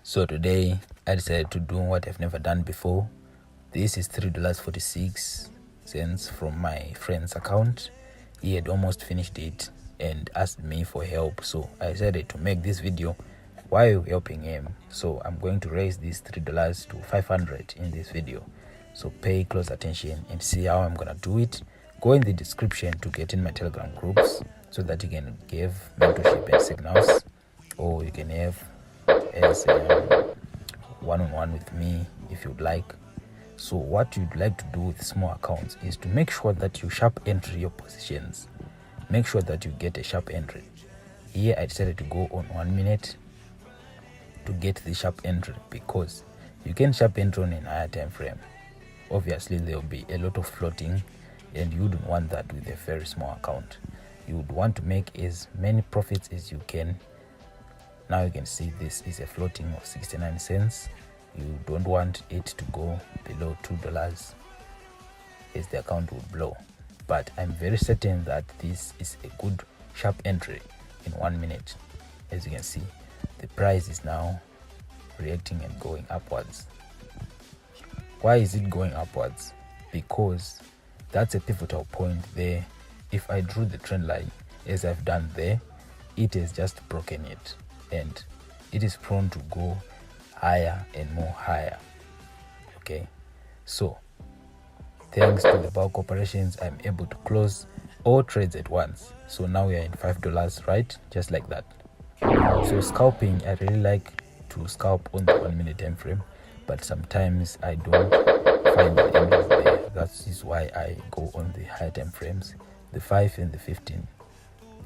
So today I decided to do what I've never done before. This is $3.46 from my friend's account. He had almost finished it and asked me for help, so I decided to make this video while helping him. So I'm going to raise this $3 to 500 in this video, so pay close attention and see how I'm gonna do it. Go in the description to get in my Telegram groups so that you can give mentorship and signals, or you can have as one-on-one with me if you'd like. So what you'd like to do with small accounts is to make sure that you sharp entry your positions. Make sure that you get a sharp entry. Here I decided to go on 1 minute to get the sharp entry, because you can sharp entry on a higher time frame. Obviously there will be a lot of floating, and you don't want that with a very small account. You would want to make as many profits as you can. Now you can see this is a floating of 69 cents. You don't want it to go below $2 as the account would blow. But I'm very certain that this is a good sharp entry in 1 minute. As you can see, the price is now reacting and going upwards. Why is it going upwards? Because that's a pivotal point there. If I drew the trend line as I've done there, it has just broken it, and it is prone to go higher and more higher. Okay, so thanks to the bulk operations, I'm able to close all trades at once. So now we are in $5, right? Just like that. So scalping, I really like to scalp on the 1 minute time frame, but sometimes I don't find the end there. That is why I go on the higher time frames, the 5 and the 15.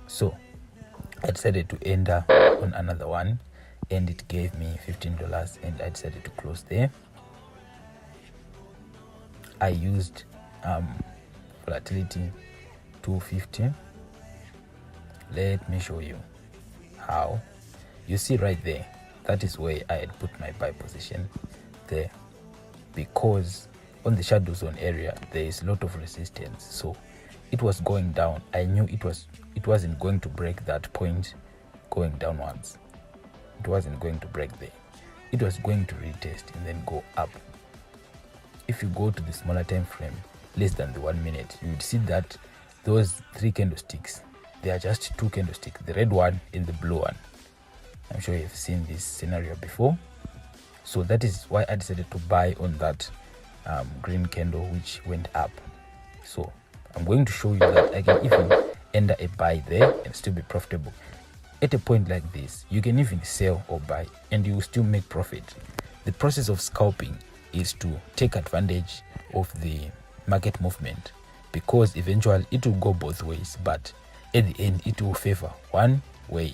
So I decided to enter on another one, and it gave me $15, and I decided to close there. I used volatility 250. Let me show you how. You see right there, that is where I had put my buy position there, because on the shadow zone area there is a lot of resistance. So it was going down. I knew it wasn't going to break that point going downwards. It wasn't going to break there. It was going to retest and then go up. If you go to the smaller time frame, less than the 1 minute, you would see that those 3 candlesticks, they are just 2 candlesticks, the red one and the blue one. I'm sure you've seen this scenario before. So that is why I decided to buy on that green candle which went up. So I'm going to show you that I can even enter a buy there and still be profitable. At a point like this, you can even sell or buy and you will still make profit. The process of scalping is to take advantage of the market movement, because eventually it will go both ways, but at the end it will favor one way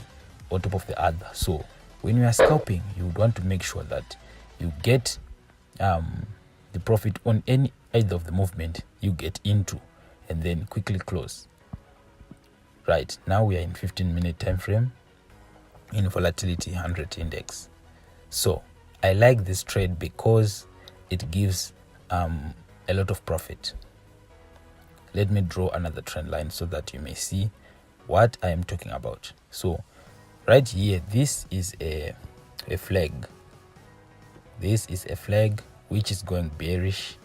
on top of the other. So when you are scalping, you would want to make sure that you get the profit on any either of the movement you get into, and then quickly close. Right now we are in 15-minute time frame in volatility 100 index. So I like this trade because it gives a lot of profit. Let me draw another trend line so that you may see what I am talking about. So right here, this is a flag. This is a flag which is going bearish.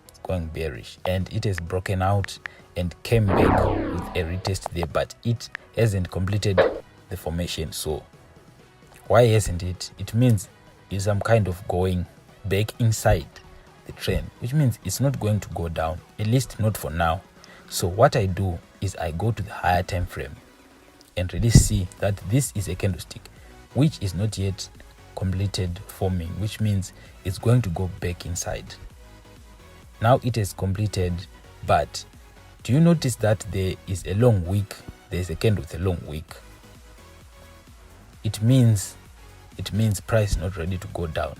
It's going bearish, and it has broken out and came back with a retest there, but it hasn't completed the formation. So why hasn't it? It means it's some kind of going back inside the trend, which means it's not going to go down, at least not for now. So what I do is I go to the higher time frame and really see that this is a candlestick which is not yet completed forming, which means it's going to go back inside. Now it is completed, but do you notice that there is a long wick? There is a candle with a long wick. It means price not ready to go down.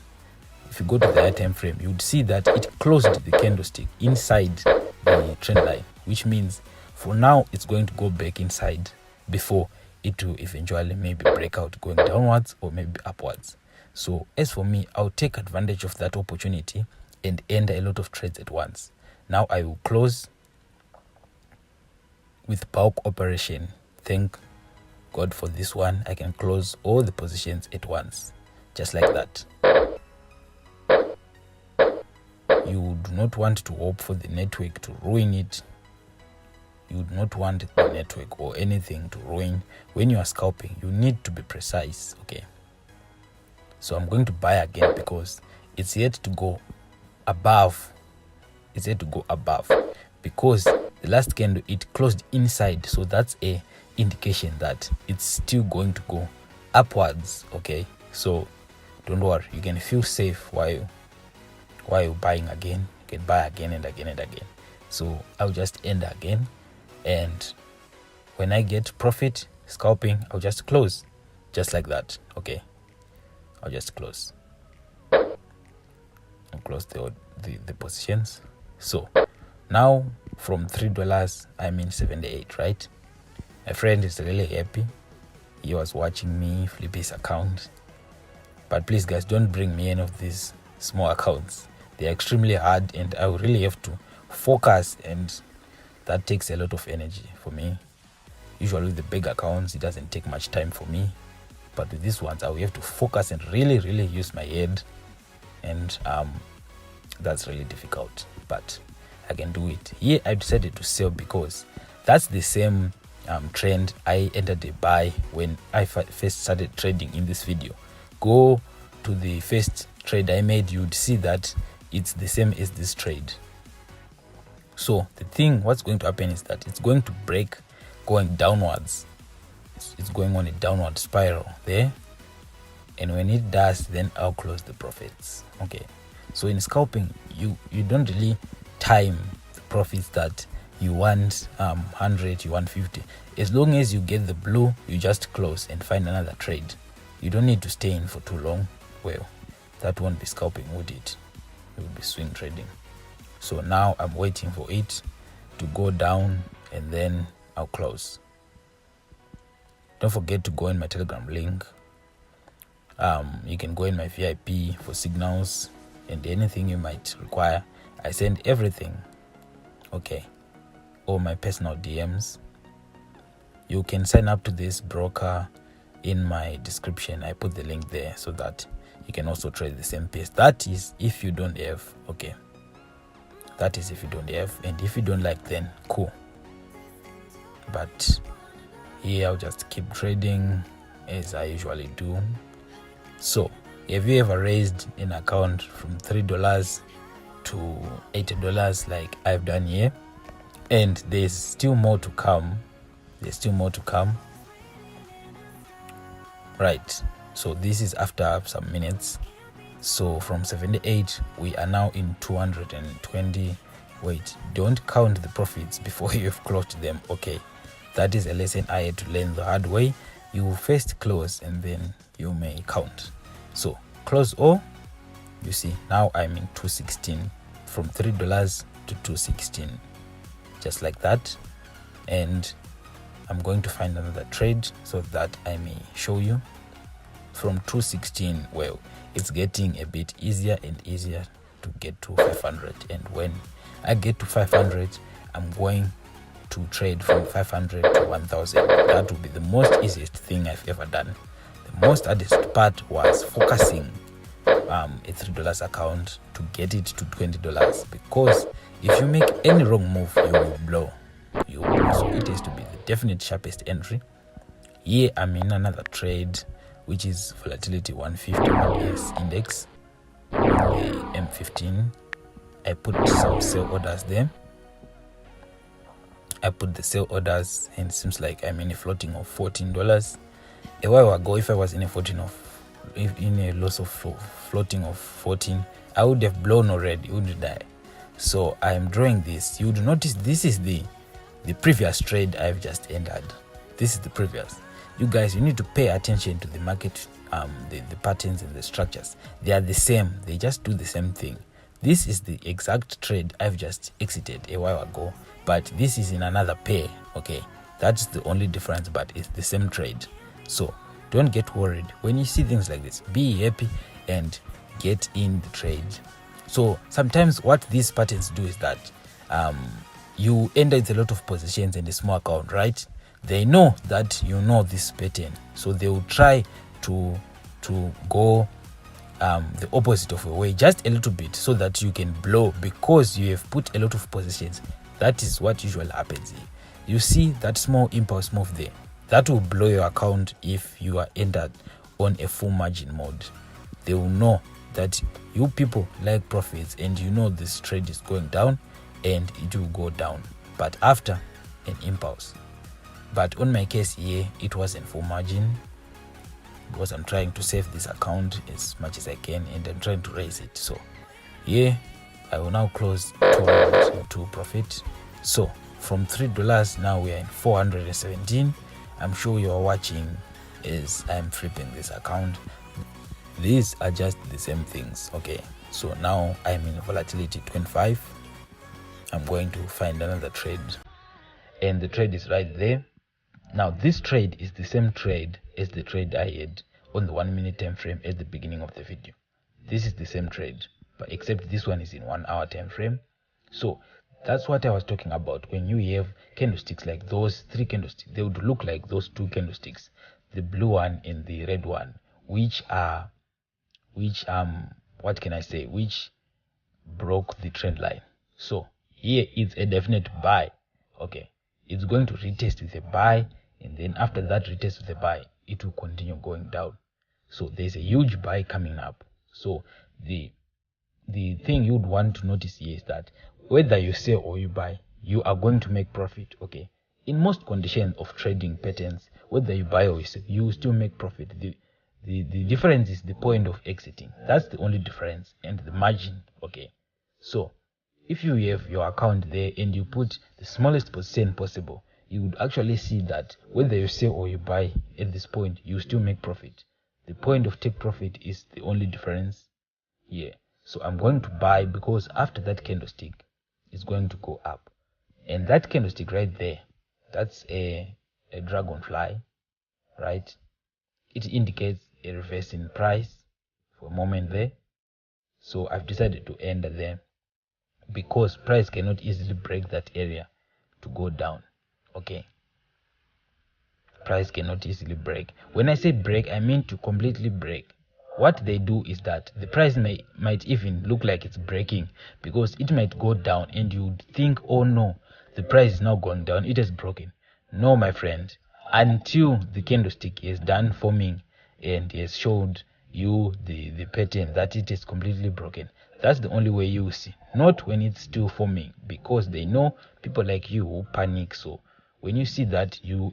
If you go to the higher time frame, you would see that it closed the candlestick inside the trend line, which means for now it's going to go back inside before it will eventually maybe break out going downwards or maybe upwards. So as for me, I'll take advantage of that opportunity and enter a lot of trades at once. Now I will close with bulk operation. Thank God for this one. I can close all the positions at once. just like that. You do not want to hope for the network to ruin it. You do not want the network or anything to ruin. When you are scalping, you need to be precise. Okay, so I'm going to buy again because it's yet to go above. It's yet to go above because the last candle it closed inside, so that's a indication that it's still going to go upwards. Okay, so don't worry, you can feel safe while you're buying again. You can buy again and again and again. So I'll just end again, and when I get profit scalping, I'll just close just like that. Okay, I'll just close. I'll close the positions. So now from $3 I'm in 78, right? My friend is really happy. He was watching me flip his account. But please guys, don't bring me any of these small accounts. They're extremely hard and I really have to focus, and that takes a lot of energy for me. Usually with the big accounts it doesn't take much time for me, but with these ones I will have to focus and really use my head, and that's really difficult, but I can do it. Here I decided to sell because that's the same trend I entered a buy when I first started trading in this video. Go to the first trade I made, you'd see that it's the same as this trade. So the thing, what's going to happen is that it's going to break going downwards. It's going on a downward spiral there, and when it does, then I'll close the profits. Okay, so in scalping you don't really time the profits that you want 100, you want 50. As long as you get the blue, you just close and find another trade. You don't need to stay in for too long. Well, that won't be scalping, would it? It would be swing trading. So now I'm waiting for it to go down and then I'll close. Don't forget to go in my Telegram link. You can go in my VIP for signals and anything you might require. I send everything. Okay, all my personal DMs. You can sign up to this broker in my description. I put the link there so that you can also trade the same pace. That is if you don't have. Okay, that is if you don't have, and if you don't like, then cool. But here I'll just keep trading as I usually do. So have you ever raised an account from $3 to $80 like I've done here? And there's still more to come. Right, so this is after some minutes. So from 78 we are now in 220. Wait, don't count the profits before you've closed them. Okay, that is a lesson I had to learn the hard way. You first close and then you may count. So close all. You see, now I'm in 216, from $3 to 216, just like that. And I'm going to find another trade so that I may show you. From 216, well, it's getting a bit easier and easier to get to 500, and when I get to 500 I'm going to trade from 500 to 1000. That will be the most easiest thing I've ever done. The most hardest part was focusing a $3 account to get it to $20, because if you make any wrong move you will blow. So it has to be the definite sharpest entry. Here I'm in another trade, which is volatility 150 1S index, M15. I put some sell orders there. I put the sell orders, and it seems like I'm in a floating of $14. A while ago, if I was in a loss of floating of 14, I would have blown already, wouldn't I? So I'm drawing this. You would notice this is the previous trade I've just entered. This is the previous. You guys, you need to pay attention to the market, the patterns and the structures. They are the same. They just do the same thing. This is the exact trade I've just exited a while ago, but this is in another pair. Okay, that's the only difference, but it's the same trade. So don't get worried when you see things like this. Be happy and get in the trade. So sometimes what these patterns do is that you enter with a lot of positions in a small account, right? They know that you know this pattern, so they will try to go the opposite of a way, just a little bit, so that you can blow, because you have put a lot of positions. That is what usually happens here. You see that small impulse move there, that will blow your account. If you are entered on a full margin mode, they will know that you people like profits, and you know this trade is going down and it will go down, but after an impulse. But on my case here, it wasn't full margin, because I'm trying to save this account as much as I can, and I'm trying to raise it. So yeah, I will now close to profit. So from $3, now we are in 417. I'm sure you are watching as I'm flipping this account. These are just the same things. Okay, so now I'm in volatility 25. I'm going to find another trade, and the trade is right there. Now this trade is the same trade as the trade I had on the 1 minute time frame at the beginning of the video. This is the same trade, but except this one is in 1 hour time frame. So that's what I was talking about. When you have candlesticks like those 3 candlesticks, they would look like those 2 candlesticks, the blue one and the red one, which what can I say, which broke the trend line. So here it's a definite buy. Okay, it's going to retest with a buy, and then after that retest with a buy, it will continue going down. So there's a huge buy coming up. So the thing you'd want to notice here is that whether you sell or you buy, you are going to make profit. Okay, in most conditions of trading patterns, whether you buy or you sell, you will still make profit. The difference is the point of exiting. That's the only difference, and the margin. Okay, so if you have your account there and you put the smallest percent possible, you would actually see that whether you sell or you buy at this point, you still make profit. The point of take profit is the only difference here. So I'm going to buy, because after that candlestick, it's going to go up. And that candlestick right there, that's a dragonfly, right? It indicates a reverse in price for a moment there. So I've decided to enter there, because price cannot easily break that area to go down. Okay, price cannot easily break. When I say break, I mean to completely break. What they do is that the price might even look like it's breaking, because it might go down and you think, oh no, the price is now going down, it has broken. No, my friend, until the candlestick is done forming and has showed you the pattern that it is completely broken, that's the only way you will see, not when it's still forming, because they know people like you who panic. So when you see that, you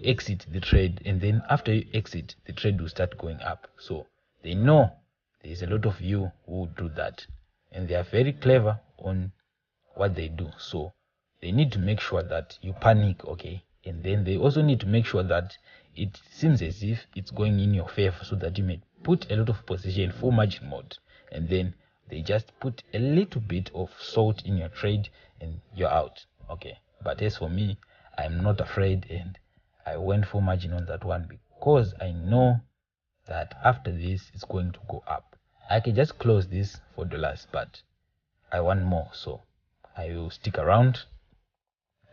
exit the trade, and then after you exit, the trade will start going up. So they know there's a lot of you who do that, and they are very clever on what they do. So they need to make sure that you panic. Okay, and then they also need to make sure that it seems as if it's going in your favor, so that you may put a lot of position for margin mode, and then they just put a little bit of salt in your trade and you're out. Okay, but as for me, I'm not afraid, and I went for margin on that one, because I know that after this it's going to go up. I can just close this $4, but I want more, so I will stick around.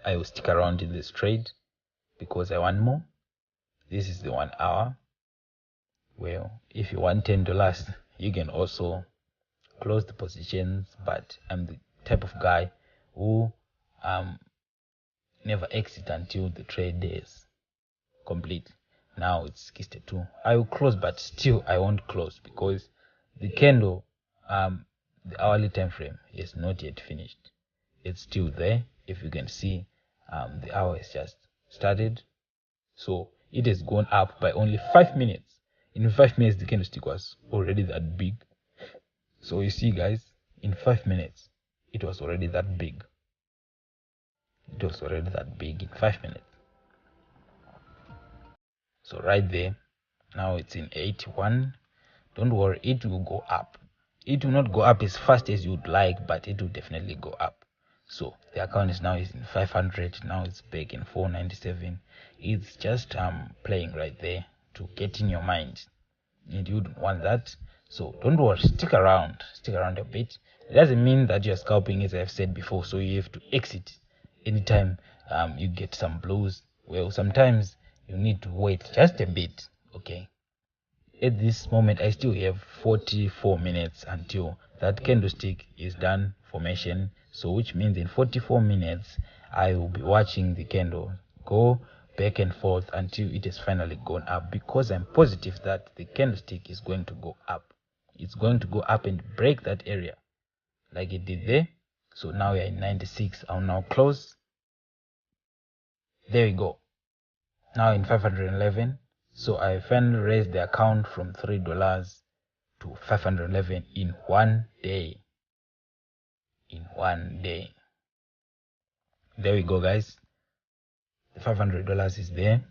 I will stick around in this trade because I want more. This is the 1 hour. Well, if you want $10, you can also close the positions, but I'm the type of guy who never exit until the trade is complete. Now it's 62. I will close, but still I won't close, because the candle, the hourly time frame is not yet finished. It's still there. If you can see, the hour has just started, so it has gone up by only 5 minutes. In 5 minutes, the candlestick was already that big. So you see, guys, in 5 minutes, it was already that big. It was already that big in 5 minutes. So right there, now it's in 81. Don't worry, it will go up. It will not go up as fast as you would like, but it will definitely go up. So the account is now in 500. Now it's back in 497. It's just playing right there to get in your mind, and you don't want that. So don't worry, stick around a bit. It doesn't mean that you're scalping, as I've said before, so you have to exit anytime you get some blows. Well, sometimes you need to wait just a bit. Okay, at this moment I still have 44 minutes until that candlestick is done formation, so which means in 44 minutes I will be watching the candle go back and forth until it has finally gone up, because I'm positive that the candlestick is going to go up. It's going to go up and break that area like it did there. So now we are in 96. I'll now close. There we go. Now in 511. So I finally raised the account from $3 to 511 in 1 day. In 1 day. There we go, guys. The $500 is there.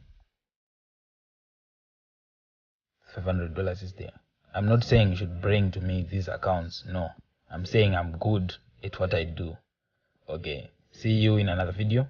$500 is there. I'm not saying you should bring to me these accounts. No. I'm saying I'm good at what I do. Okay. See you in another video.